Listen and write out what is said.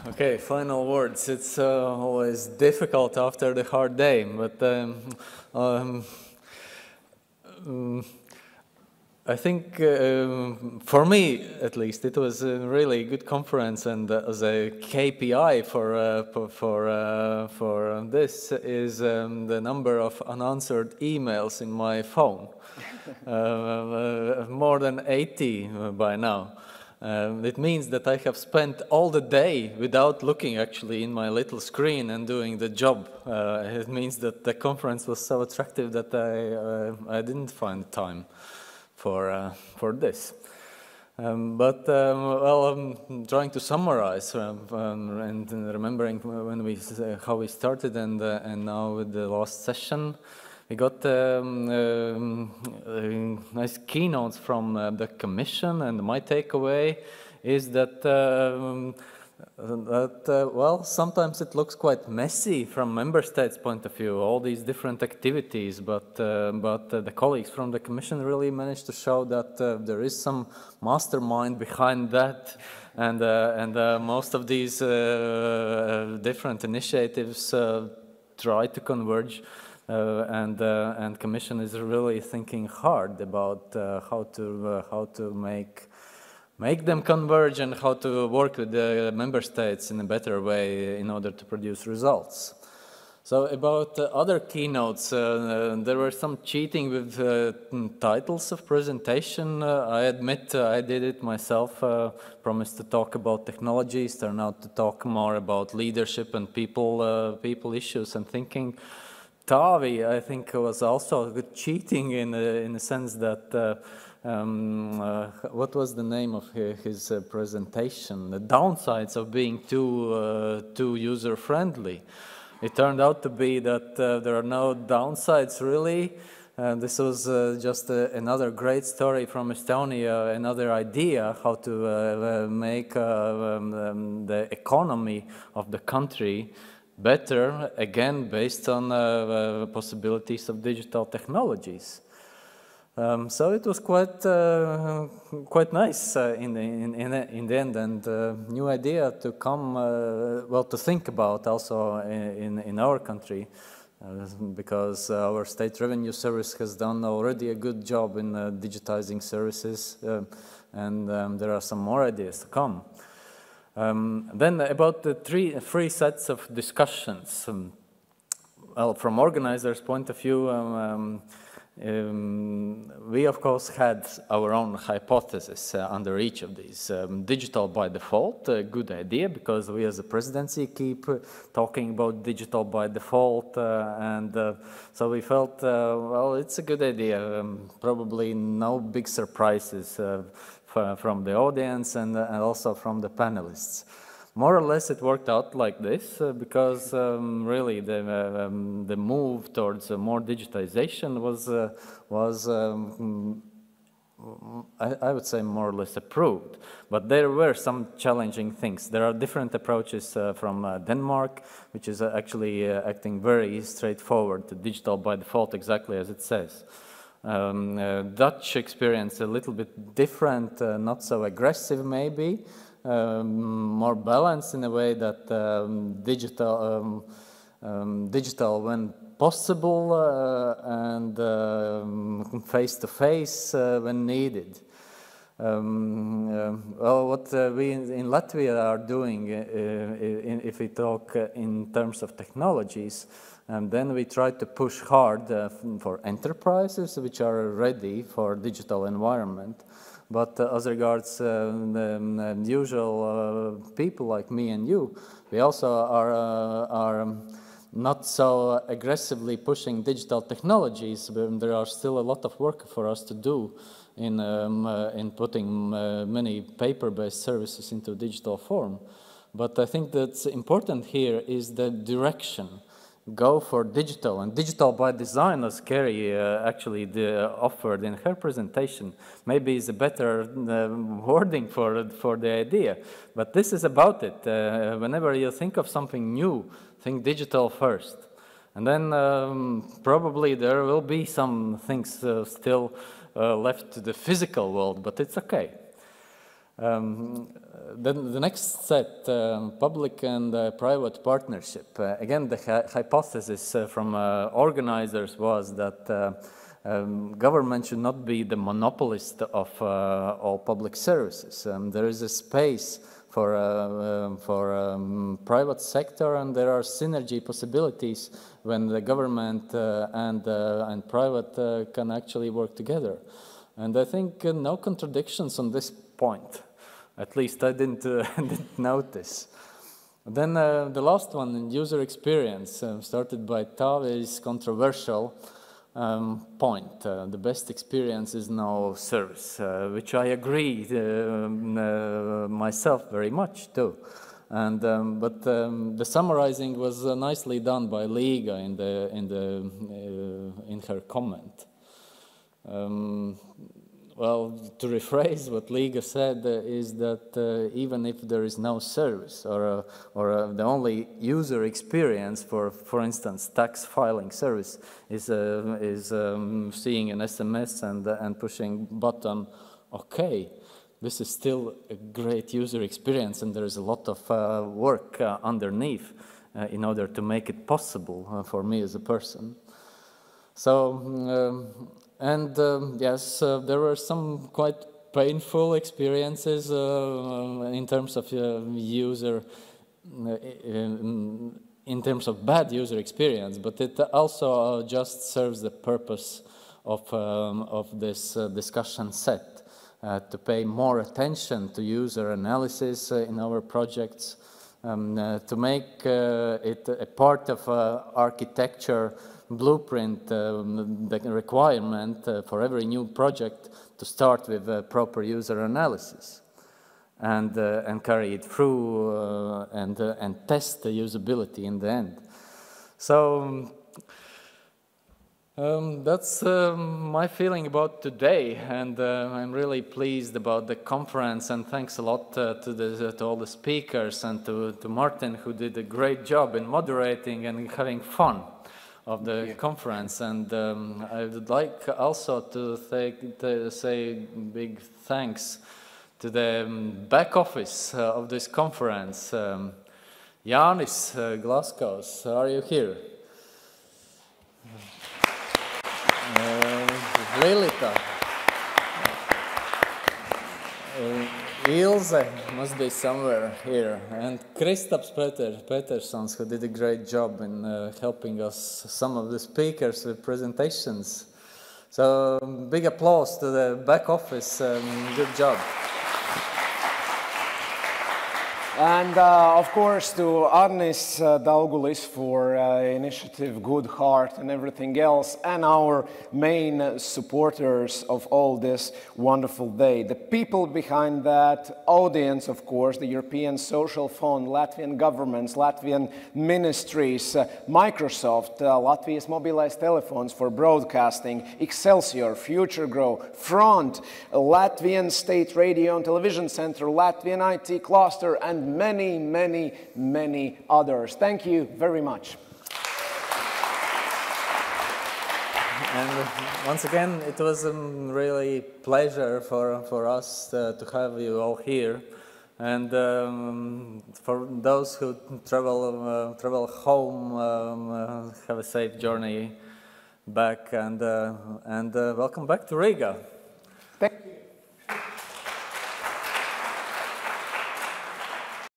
Okay, final words. It's always difficult after the hard day, but I think for me, at least, it was a really good conference, and as a KPI for this is the number of unanswered emails in my phone, more than 80 by now. It means that I have spent all the day without looking actually in my little screen and doing the job. It means that the conference was so attractive that I didn't find time for this. But I'm trying to summarize and remembering when how we started and now with the last session. We got nice keynotes from the Commission, and my takeaway is that, well, sometimes it looks quite messy from member states' point of view, all these different activities, but the colleagues from the Commission really managed to show that there is some mastermind behind that, and most of these different initiatives try to converge. And Commission is really thinking hard about how to make them converge and how to work with the member states in a better way in order to produce results. So about other keynotes, there were some cheating with titles of presentation. I admit I did it myself. Promised to talk about technologies, turned out to talk more about leadership and people issues and thinking. Tavi, I think, was also good cheating in the sense that what was the name of his presentation? The downsides of being too user-friendly. It turned out to be that there are no downsides really. This was just another great story from Estonia, another idea how to make the economy of the country better, again, based on possibilities of digital technologies. So it was quite nice in the end, and new idea to come, well, to think about also in our country, because our state revenue service has done already a good job in digitizing services, and there are some more ideas to come. Then about the three sets of discussions. Well, from organizers' point of view, we of course had our own hypothesis under each of these. Digital by default, a good idea, because we as a presidency keep talking about digital by default, and so we felt, well, it's a good idea. Probably no big surprises from the audience and also from the panelists. More or less it worked out like this because really the move towards more digitization was I would say more or less approved. But there were some challenging things. There are different approaches from Denmark, which is actually acting very straightforward to digital by default, exactly as it says. Dutch experience a little bit different, not so aggressive maybe, more balanced in a way that digital when possible and face-to-face when needed. Well, what we in Latvia are doing, if we talk in terms of technologies, and then we try to push hard for enterprises which are ready for digital environment. But as regards the usual people like me and you, we also are not so aggressively pushing digital technologies. But there are still a lot of work for us to do in putting many paper-based services into digital form. But I think that's important here is the direction. Go for digital, and digital by design, as Kerry actually offered in her presentation, maybe is a better wording for the idea. But this is about it. Whenever you think of something new, think digital first. And then probably there will be some things still left to the physical world, but it's okay. Then the next set, public and private partnership. Again, the hypothesis from organizers was that government should not be the monopolist of all public services. There is a space for private sector, and there are synergy possibilities when the government and private can actually work together. And I think no contradictions on this point. At least I didn't notice. Then the last one, user experience, started by Tavi, is controversial point. The best experience is no service, which I agree myself very much too. And but the summarizing was nicely done by Riga in her comment. Well, to rephrase what Riga said is that even if there is no service or the only user experience for instance, tax filing service is seeing an SMS and pushing button OK, this is still a great user experience, and there is a lot of work underneath in order to make it possible for me as a person. So. Yes, there were some quite painful experiences in terms of user, in terms of bad user experience, but it also just serves the purpose of this discussion set, to pay more attention to user analysis in our projects, to make it a part of architecture blueprint, the requirement for every new project to start with proper user analysis and carry it through and test the usability in the end. So that's my feeling about today, and I'm really pleased about the conference, and thanks a lot to all the speakers and to Martin, who did a great job in moderating and having fun of the conference. And I would like also to say big thanks to the back office of this conference. Arnis, Glasgows, are you here? Lilita. Ilse must be somewhere here, and Kristaps Petersons, who did a great job in helping us, some of the speakers with presentations. So big applause to the back office, good job. And of course to Arnis, Daugulis for initiative, good heart and everything else, and our main supporters of all this wonderful day. The people behind that audience, of course, the European Social Fund, Latvian governments, Latvian ministries, Microsoft, Latvia's mobilized telephones for broadcasting, Excelsior, Future Grow, Front, Latvian State Radio and Television Center, Latvian IT Cluster, and many, many, many others. Thank you very much. And once again, it was a really pleasure for us to have you all here. And for those who travel home, have a safe journey back, and welcome back to Riga.